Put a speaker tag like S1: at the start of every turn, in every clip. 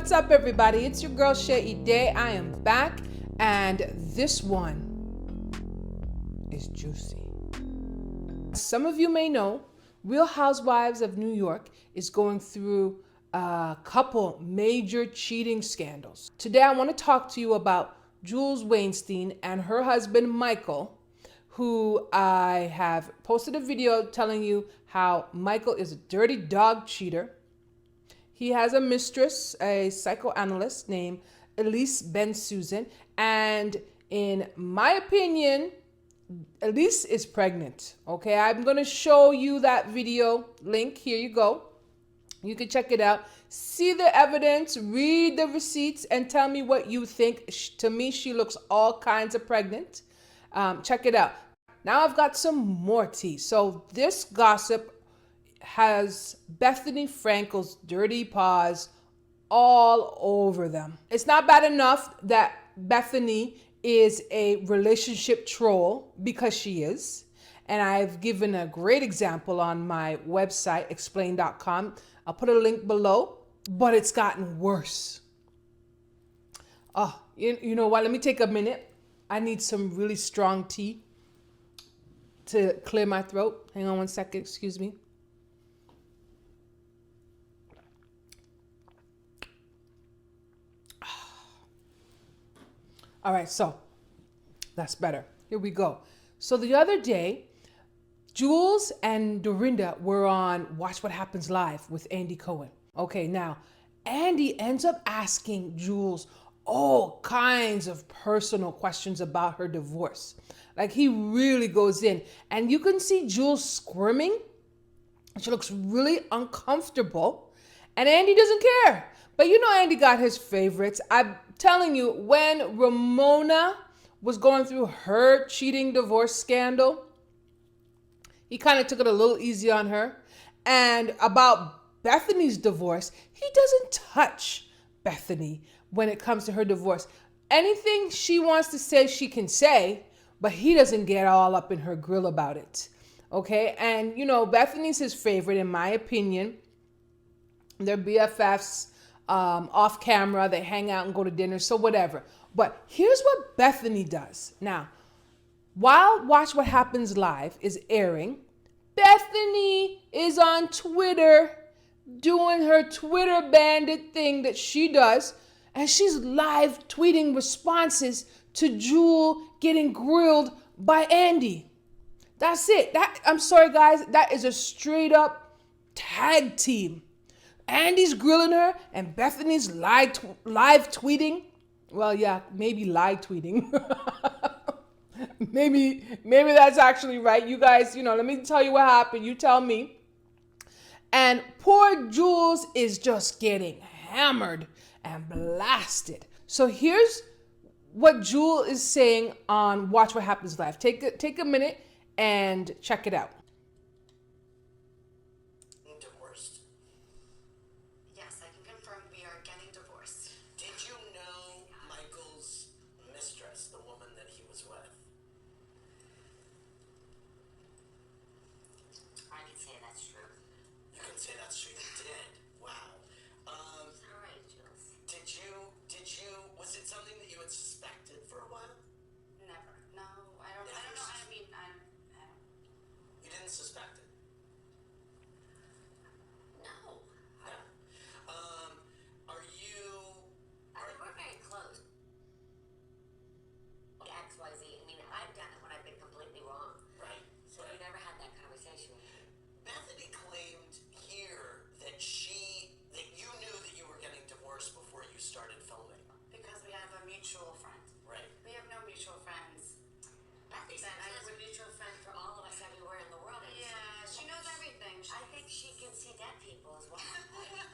S1: What's up, everybody? It's your girl Chay Eday. I am back, and this one is juicy. Some of you may know, Real Housewives of New York is going through a couple major cheating scandals. Today, I want to talk to you about Jules Wainstein and her husband, Michael, who I have posted a video telling you how Michael is a dirty dog cheater. He has a mistress, a psychoanalyst named Elise Ben-Susan, and in my opinion, Elise is pregnant. Okay, I'm going to show you that video link. Here you go. You can check it out. See the evidence, read the receipts, and tell me what you think. To me, she looks all kinds of pregnant. Check it out. Now I've got some more tea. So this gossip has Bethenny Frankel's dirty paws all over them. It's not bad enough that Bethenny is a relationship troll, because she is. And I've given a great example on my website, explain.com. I'll put a link below, but it's gotten worse. Oh, you know what? Let me take a minute. I need some really strong tea to clear my throat. Hang on one second, excuse me. All right, so that's better. Here we go. So the other day, Jules and Dorinda were on Watch What Happens Live with Andy Cohen. Okay, now, Andy ends up asking Jules all kinds of personal questions about her divorce. Like, he really goes in. And you can see Jules squirming. She looks really uncomfortable. And Andy doesn't care. But you know Andy got his favorites. I'm telling you, when Ramona was going through her cheating divorce scandal, he kind of took it a little easy on her. And about Bethenny's divorce, he doesn't touch Bethenny when it comes to her divorce. Anything she wants to say, she can say, but he doesn't get all up in her grill about it. Okay? And, you know, Bethenny's his favorite, in my opinion. They're BFFs. Off camera, they hang out and go to dinner, so whatever. But here's what Bethenny does. Now, while Watch What Happens Live is airing, Bethenny is on Twitter doing her Twitter bandit thing that she does, and she's live tweeting responses to Jewel getting grilled by Andy. That's it. I'm sorry, guys. That is a straight up tag team. Andy's grilling her and Bethenny's live tweeting. Well, yeah, maybe live tweeting. maybe that's actually right. You guys, let me tell you what happened. You tell me. And poor Jules is just getting hammered and blasted. So here's what Jules is saying on Watch What Happens Live. Take a minute and check it out.
S2: Say that's true. You did. Wow. All right, Jules. Was it something that you had suspected for a while?
S3: Never. No, I don't know. I mean, I don't.
S2: You didn't suspect it?
S3: No.
S2: No. Are you...
S3: I mean, we're very close. XYZ. I mean, I've done it when I've been completely wrong.
S2: Right.
S3: So we never had that conversation.
S2: Bethenny claimed here that you knew that you were getting divorced before you started filming.
S3: Because we have a mutual friend.
S2: Right.
S3: We have no mutual friends.
S2: Bethenny
S3: That's a mutual friend for all of us everywhere in the world. Yeah, she knows everything. I think she can see dead people as well.
S2: Okay,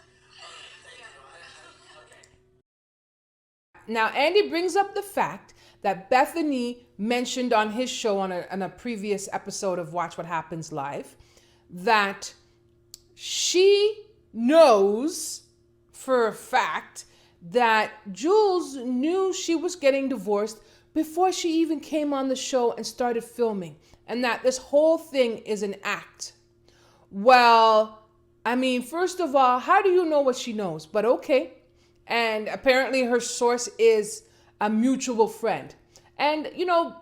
S2: thank you. Okay.
S1: Now, Andy brings up the fact that Bethenny mentioned on his show on a previous episode of Watch What Happens Live that she knows for a fact that Jules knew she was getting divorced before she even came on the show and started filming, and that this whole thing is an act. Well, I mean, first of all, how do you know what she knows? But okay. And apparently her source is a mutual friend. And, you know,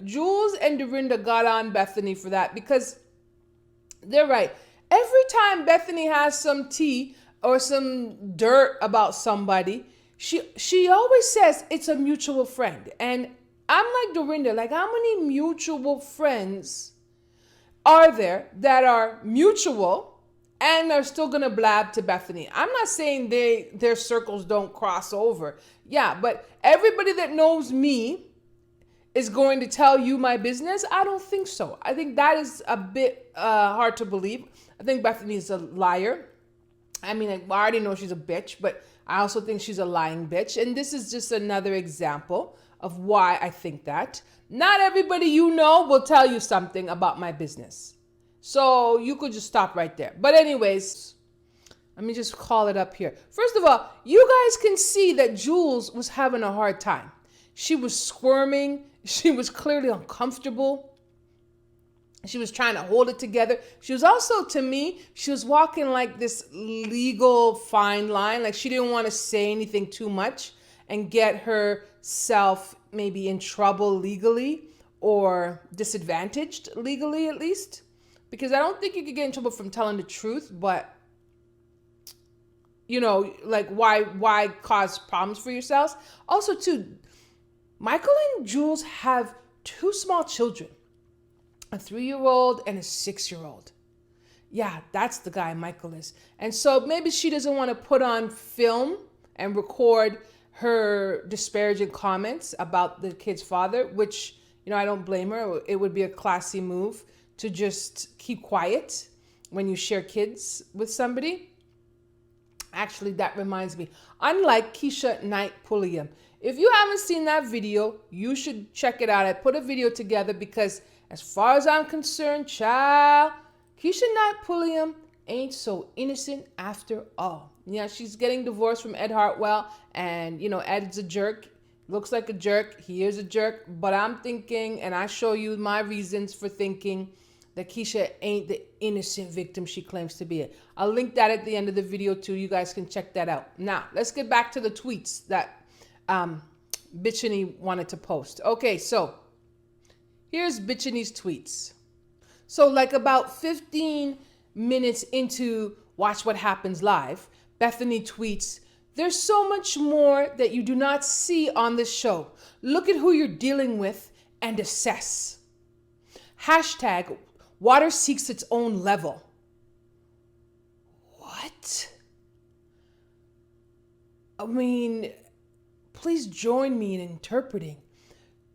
S1: Jules and Dorinda got on Bethenny for that because they're right. Every time Bethenny has some tea or some dirt about somebody, she always says it's a mutual friend. And I'm like Dorinda, like how many mutual friends are there that are mutual and are still gonna blab to Bethenny? I'm not saying their circles don't cross over. Yeah, but everybody that knows me is going to tell you my business? I don't think so. I think that is a bit hard to believe. I think Bethenny is a liar. I mean, I already know she's a bitch, but I also think she's a lying bitch. And this is just another example of why I think that. Not everybody you know will tell you something about my business. So you could just stop right there. But anyways, let me just call it up here. First of all, you guys can see that Jules was having a hard time. She was squirming. She was clearly uncomfortable. She was trying to hold it together. She was also, to me, she was walking like this legal fine line. Like she didn't want to say anything too much and get herself maybe in trouble legally or disadvantaged legally at least. Because I don't think you could get in trouble from telling the truth, but you know, like why cause problems for yourselves? Also, too, Michael and Jules have 2 small children, a 3-year-old and a 6-year-old. Yeah, that's the guy Michael is. And so maybe she doesn't want to put on film and record her disparaging comments about the kid's father, which, you know, I don't blame her. It would be a classy move to just keep quiet when you share kids with somebody. Actually, that reminds me, unlike Keisha Knight Pulliam, if you haven't seen that video, you should check it out. I put a video together because as far as I'm concerned, child, Keisha Knight Pulliam ain't so innocent after all. Yeah, she's getting divorced from Ed Hartwell, and, you know, Ed's a jerk. Looks like a jerk. He is a jerk. But I'm thinking, and I show you my reasons for thinking that Keisha ain't the innocent victim she claims to be. I'll link that at the end of the video too. You guys can check that out. Now, let's get back to the tweets that Bethenny wanted to post. Okay, so here's Bethenny's tweets. So like about 15 minutes into Watch What Happens Live, Bethenny tweets, "There's so much more that you do not see on this show. Look at who you're dealing with and assess. Hashtag water seeks its own level." What? I mean, please join me in interpreting.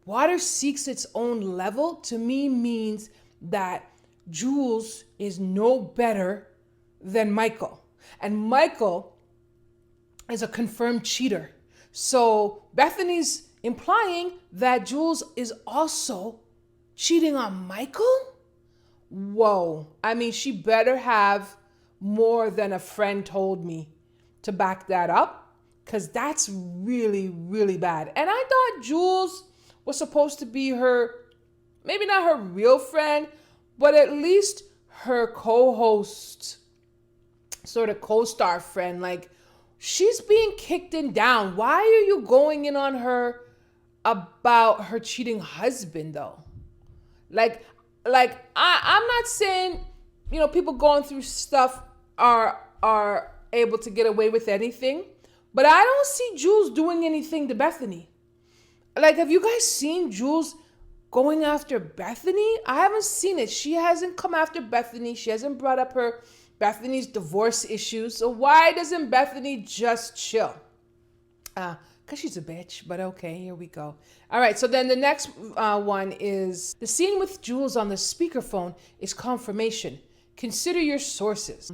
S1: Water seeks its own level to me means that Jules is no better than Michael. And Michael is a confirmed cheater. So Bethenny's implying that Jules is also cheating on Michael? Whoa. I mean, she better have more than a friend told me to back that up, because that's really, really bad. And I thought Jules was supposed to be her, maybe not her real friend, but at least her co-host, sort of co-star friend. Like, she's being kicked in down. Why are you going in on her about her cheating husband, though? Like I'm not saying, you know, people going through stuff are able to get away with anything, but I don't see Jules doing anything to Bethenny. Like, have you guys seen Jules going after Bethenny? I haven't seen it. She hasn't come after Bethenny. She hasn't brought up Bethenny's divorce issues. So why doesn't Bethenny just chill? Because she's a bitch, but okay, here we go. All right, so then the next one is, the scene with Jules on the speakerphone is confirmation. Consider your sources.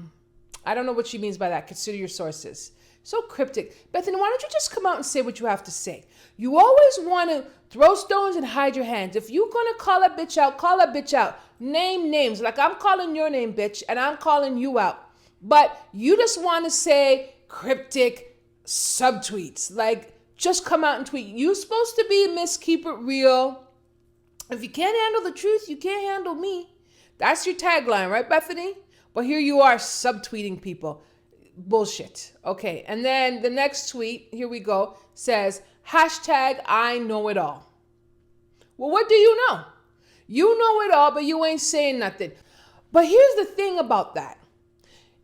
S1: I don't know what she means by that. Consider your sources. So cryptic. Bethenny, why don't you just come out and say what you have to say? You always want to throw stones and hide your hands. If you're going to call a bitch out, call a bitch out. Name names. Like I'm calling your name, bitch, and I'm calling you out. But you just want to say cryptic subtweets. Like, just come out and tweet. You're supposed to be Miss Keep It Real. If you can't handle the truth, you can't handle me. That's your tagline, right, Bethenny? But here you are subtweeting people. bullshit. Okay, and then the next tweet, here we go, says, hashtag I know it all. Well, what do you know? You know it all, but you ain't saying nothing. But here's the thing about that.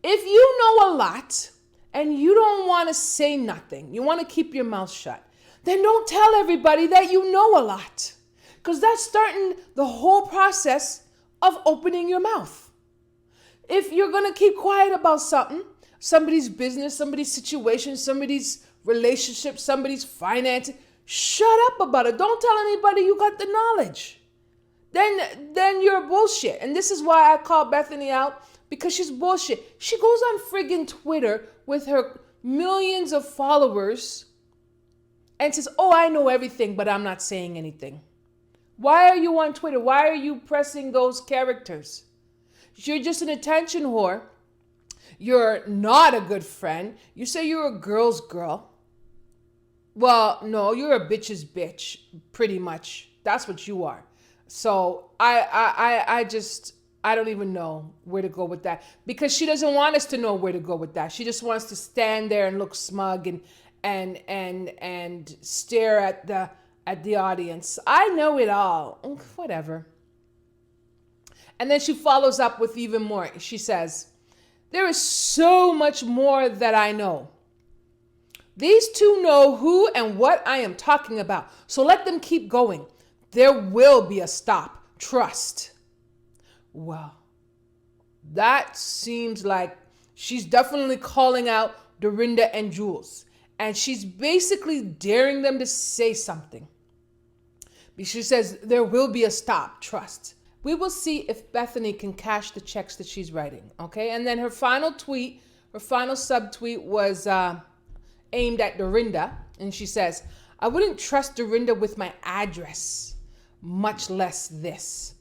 S1: If you know a lot and you don't want to say nothing, you want to keep your mouth shut, then don't tell everybody that you know a lot. Because that's starting the whole process of opening your mouth. If you're going to keep quiet about something, somebody's business, somebody's situation, somebody's relationship, somebody's finance, shut up about it. Don't tell anybody you got the knowledge. Then you're bullshit. And this is why I call Bethenny out, because she's bullshit. She goes on friggin' Twitter with her millions of followers and says, oh, I know everything, but I'm not saying anything. Why are you on Twitter? Why are you pressing those characters? You're just an attention whore. You're not a good friend. You say you're a girl's girl. Well, no, you're a bitch's bitch, pretty much. That's what you are. So I don't even know where to go with that, because she doesn't want us to know where to go with that. She just wants to stand there and look smug and stare at the audience. I know it all. Whatever. And then she follows up with even more. She says, there is so much more that I know. These two know who and what I am talking about. So let them keep going. There will be a stop. Trust. Well, that seems like she's definitely calling out Dorinda and Jules. And she's basically daring them to say something. She says, there will be a stop. Trust. We will see if Bethenny can cash the checks that she's writing. Okay. And then her final tweet, her final subtweet was aimed at Dorinda. And she says, I wouldn't trust Dorinda with my address, much less this.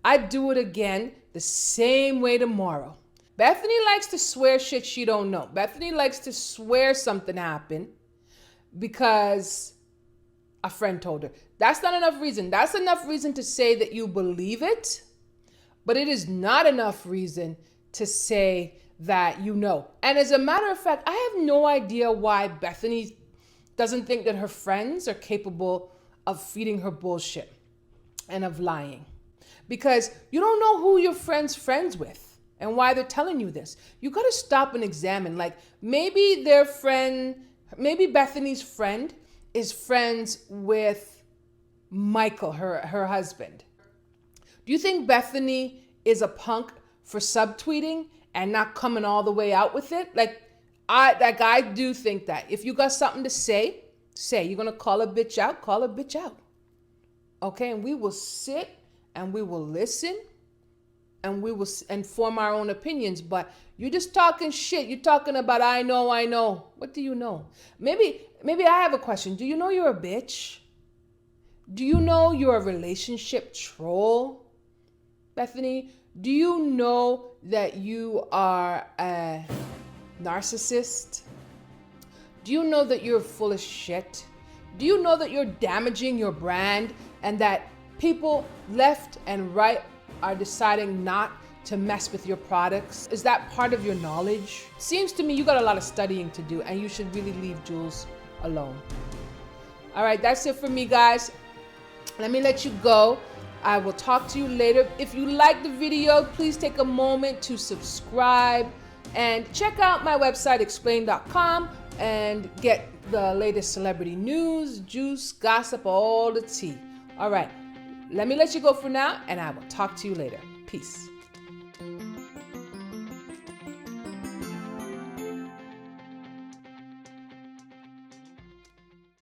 S1: I'd do it again the same way tomorrow. Bethenny likes to swear shit she don't know. Bethenny likes to swear something happened because a friend told her. That's not enough reason. That's enough reason to say that you believe it, but it is not enough reason to say that you know. And as a matter of fact, I have no idea why Bethenny doesn't think that her friends are capable of feeding her bullshit and of lying. Because you don't know who your friend's friends with and why they're telling you this. You got to stop and examine. Like maybe Bethenny's friend is friends with Michael, her husband. Do you think Bethenny is a punk for subtweeting and not coming all the way out with it? I do think that. If you got something to say. You're going to call a bitch out, call a bitch out. Okay, and we will sit and we will listen and we will form our own opinions. But you're just talking shit. You're talking about I know. What do you know? Maybe I have a question. Do you know you're a bitch? Do you know you're a relationship troll, Bethenny? Do you know that you are a narcissist? Do you know that you're full of shit? Do you know that you're damaging your brand and that people left and right are deciding not to mess with your products? Is that part of your knowledge? Seems to me you got a lot of studying to do and you should really leave Jules alone. All right, that's it for me, guys. Let me let you go. I will talk to you later. If you like the video, please take a moment to subscribe and check out my website, explain.com, and get the latest celebrity news, juice, gossip, all the tea. All right, let me let you go for now, and I will talk to you later. Peace.